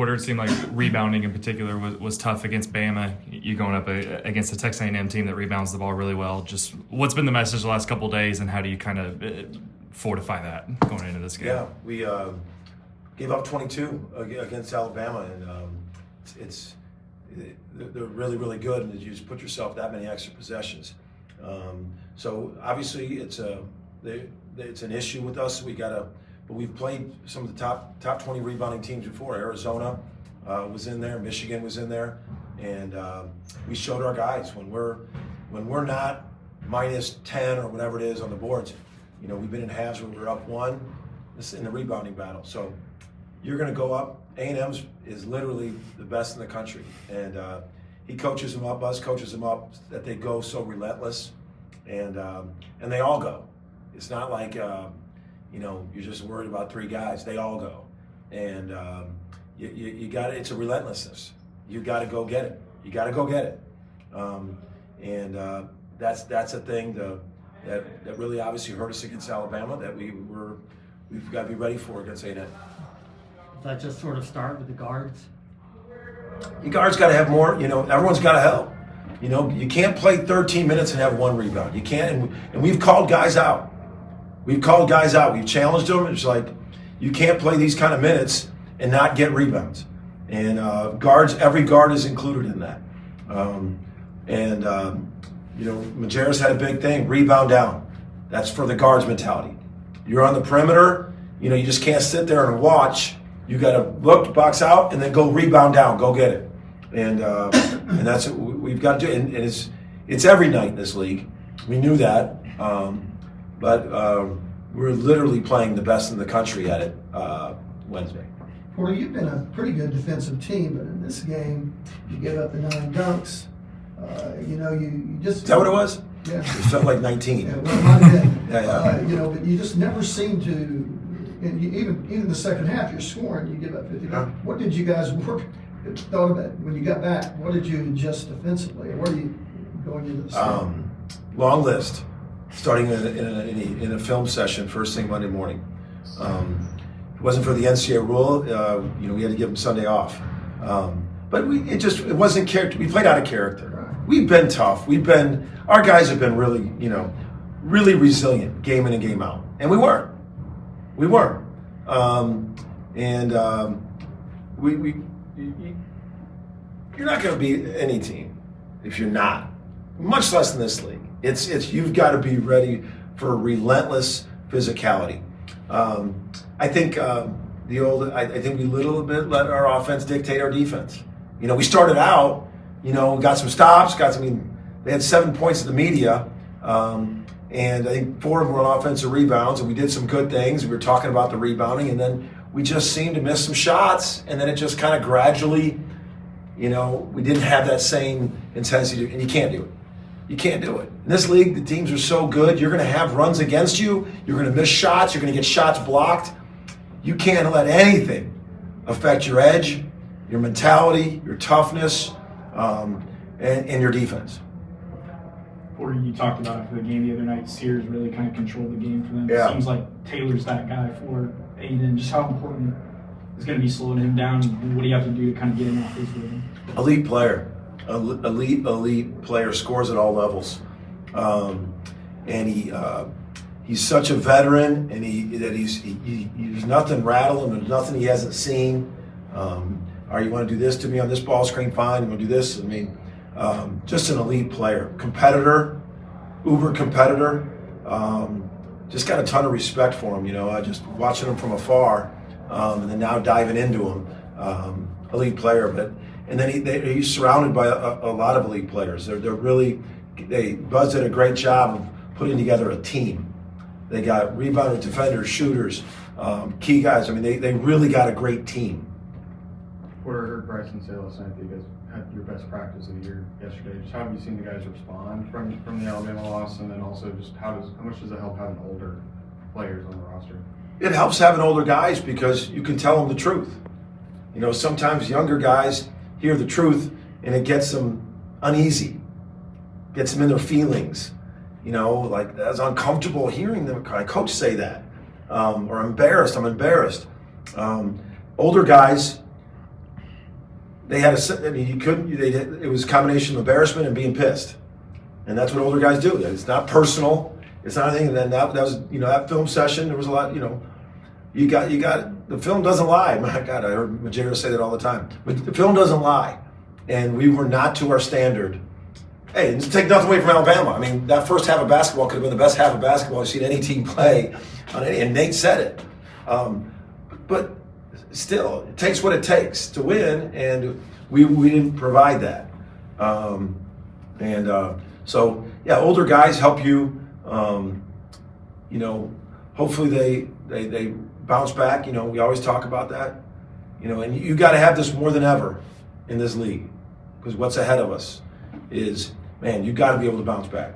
quarter, it seemed like rebounding in particular was tough against Bama. You going up against a Texas A&M team that rebounds the ball really well. Just what's been the message the last couple of days, and how do you kind of fortify that going into this game? Yeah, we gave up 22 against Alabama, and they're really, really good, and you just put yourself that many extra possessions. So obviously it's an issue with us. But we've played some of the top 20 rebounding teams before. Arizona was in there, Michigan was in there, and we showed our guys when we're not minus 10 or whatever it is on the boards. You know, we've been in halves where we're up one. This is in the rebounding battle. So you're going to go up. A&M is literally the best in the country, and he coaches them up. Buzz coaches them up that they go so relentless, and they all go. It's not like you're just worried about three guys. They all go, and you got it. It's a relentlessness. You got to go get it. You got to go get it, and that's a thing that really obviously hurt us against Alabama. That we've got to be ready for against A&M. Does that just sort of start with the guards? The guards got to have more. Everyone's got to help. You can't play 13 minutes and have one rebound. You can't, and we've called guys out. We've challenged them. It's like, you can't play these kind of minutes and not get rebounds. And every guard is included in that. Moser's had a big thing, rebound down. That's for the guards mentality. You're on the perimeter, you just can't sit there and watch. You got to look, box out, and then go rebound down, go get it. And that's what we've got to do. And it's every night in this league. We knew that. But we're literally playing the best in the country at it Wednesday. Porter, you've been a pretty good defensive team, but in this game, you give up the 9 dunks. You just... Is that what it was? Yeah. It felt like 19. Yeah, well, it might have been. Yeah. But you just never seem to, and even the second half, you're scoring, you give up 50. Yeah. What did you guys thought about when you got back? What did you adjust defensively? What are you going into the season? Long list. Starting in a film session first thing Monday morning. It wasn't for the NCAA rule. We had to give them Sunday off. But it wasn't character. We played out of character. Right. We've been tough. Our guys have been really, really resilient game in and game out. And we weren't. You're not going to beat any team if you're not, much less in this league. You've got to be ready for relentless physicality. I think I think we little bit let our offense dictate our defense. We started out, got some stops, they had 7 points at the media, and I think 4 of them were on offensive rebounds, and we did some good things. We were talking about the rebounding, and then we just seemed to miss some shots, and then it just kind of gradually, we didn't have that same intensity, and you can't do it. You can't do it. In this league, the teams are so good, you're going to have runs against you, you're going to miss shots, you're going to get shots blocked. You can't let anything affect your edge, your mentality, your toughness, and your defense. Or you talked about it for the game the other night, Sears really kind of controlled the game for them. Yeah. It seems like Taylor's that guy for Aiden. Just how important is going to be slowing him down? What do you have to do to kind of get him off his rhythm? Elite player. Elite player, scores at all levels. And he's such a veteran, and he's nothing rattling, there's nothing he hasn't seen. You want to do this to me on this ball screen? Fine. You want to do this? Just an elite player. Competitor, uber competitor. Just got a ton of respect for him, just watching him from afar, and then now diving into him. Elite player, and then he's surrounded by a lot of elite players. Buzz did a great job of putting together a team. They got rebounders, defenders, shooters, key guys. They really got a great team. Porter, heard Bryson say last night that you guys had your best practice of the year yesterday. Just how have you seen the guys respond from the Alabama loss, and then also just how much does it help having older players on the roster? It helps having older guys because you can tell them the truth. Sometimes younger guys hear the truth and it gets them uneasy, gets them in their feelings. Like that's uncomfortable hearing my coach say that, or embarrassed. I'm embarrassed. Older guys, they had I mean, you couldn't. It was a combination of embarrassment and being pissed, and that's what older guys do. It's not personal. It's not anything. And then that was, that film session. There was a lot. You got the film doesn't lie. My God, I heard Moser say that all the time. But the film doesn't lie, and we were not to our standard. Hey, just take nothing away from Alabama. I mean, that first half of basketball could have been the best half of basketball I've seen any team play on any. And Nate said it. But still, it takes what it takes to win, and we didn't provide that. So yeah, older guys help you. Hopefully they bounce back. We always talk about that. And you got to have this more than ever in this league, because what's ahead of us is, man, you got to be able to bounce back.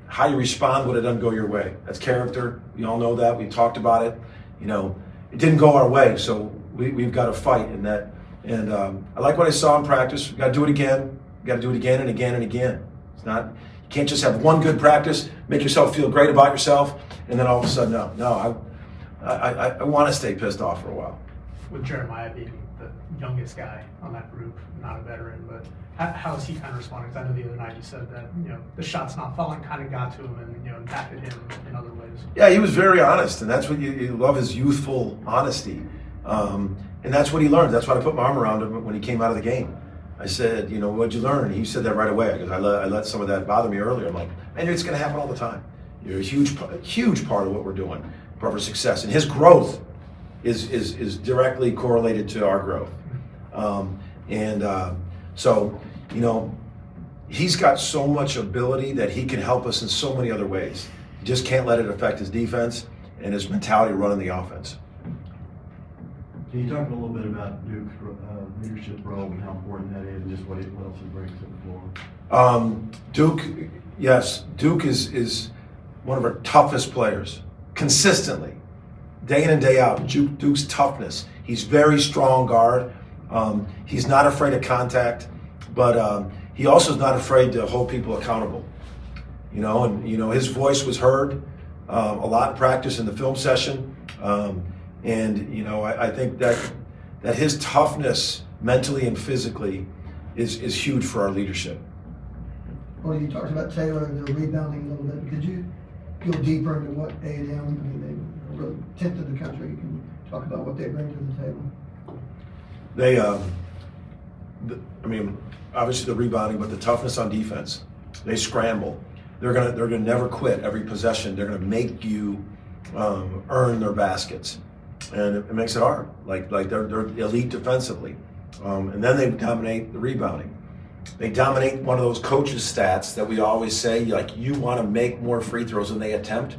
How you respond when it doesn't go your way. That's character. We all know that. We talked about it. It didn't go our way, so we've got to fight in that. And I like what I saw in practice. We got to do it again. We got to do it again and again and again. It's not. You can't just have one good practice, make yourself feel great about yourself, and then all of a sudden, no. I want to stay pissed off for a while. With Jeremiah being the youngest guy on that group, not a veteran, but how is he kind of responding? Because I know the other night you said that the shots not falling kind of got to him and impacted him in other ways. Yeah, he was very honest, and that's what you love, his youthful honesty, and that's what he learned. That's why I put my arm around him when he came out of the game. I said, what'd you learn? And he said that right away, because I let some of that bother me earlier. I'm like, man, it's going to happen all the time. You're a huge part of what we're doing, part of our success, and his growth is directly correlated to our growth. So he's got so much ability that he can help us in so many other ways. You just can't let it affect his defense and his mentality running the offense. Can you talk a little bit about Duke's leadership role and how important that is, and just what else he brings to the floor? Duke, yes, Duke is one of our toughest players, consistently, day in and day out. Duke's toughness. He's very strong guard. He's not afraid of contact, but he also is not afraid to hold people accountable. His voice was heard a lot in practice in the film session. I think that his toughness, mentally and physically, is huge for our leadership. Well, you talked about Taylor and the rebounding a little bit. Could you go deeper into what A&M? They really 10th in the country. You can talk about what they bring to the table. They, obviously the rebounding, but the toughness on defense. They scramble. They're gonna never quit every possession. They're gonna make you earn their baskets, and it makes it hard. Like they're elite defensively, and then they dominate the rebounding. They dominate one of those coaches' stats that we always say, like, you want to make more free throws than they attempt.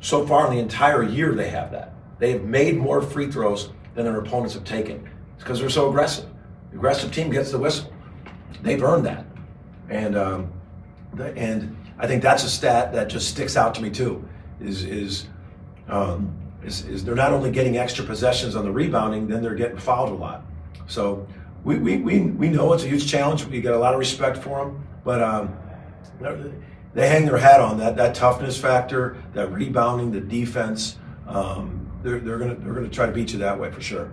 So far in the entire year, they have that. They have made more free throws than their opponents have taken. It's because they're so aggressive. The aggressive team gets the whistle. They've earned that, and I think that's a stat that just sticks out to me too. Is they're not only getting extra possessions on the rebounding, then they're getting fouled a lot. So we know it's a huge challenge. We got a lot of respect for them, but they hang their hat on that toughness factor, that rebounding, the defense. They're gonna try to beat you that way for sure.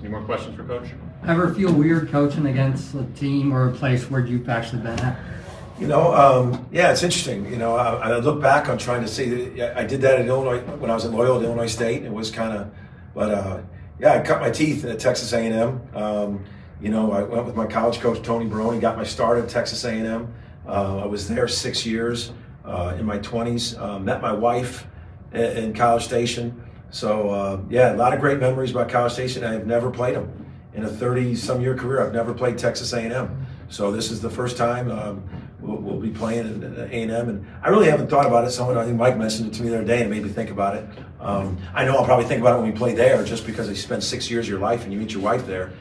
Any more questions for Coach? Ever feel weird coaching against a team or a place where you've actually been at? Yeah, it's interesting. I look back on trying to see. I did that in Illinois when I was in Loyola at Illinois State. It was kind of, but I cut my teeth at Texas A&M. I went with my college coach Tony Barone. Got my start at Texas A&M. I was there 6 years in my 20s. Met my wife in College Station. So a lot of great memories about College Station. I've never played them in a 30-some year career. I've never played Texas A&M. So this is the first time we'll be playing at A&M, and I really haven't thought about it. I think Mike mentioned it to me the other day and made me think about it. I know I'll probably think about it when we play there, just because you spend 6 years of your life and you meet your wife there.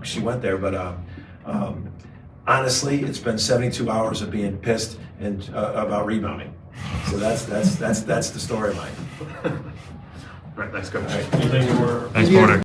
She went there, but honestly, it's been 72 hours of being pissed and about rebounding. So that's the storyline. Right, thanks, Coach. All right. Thanks, Porter.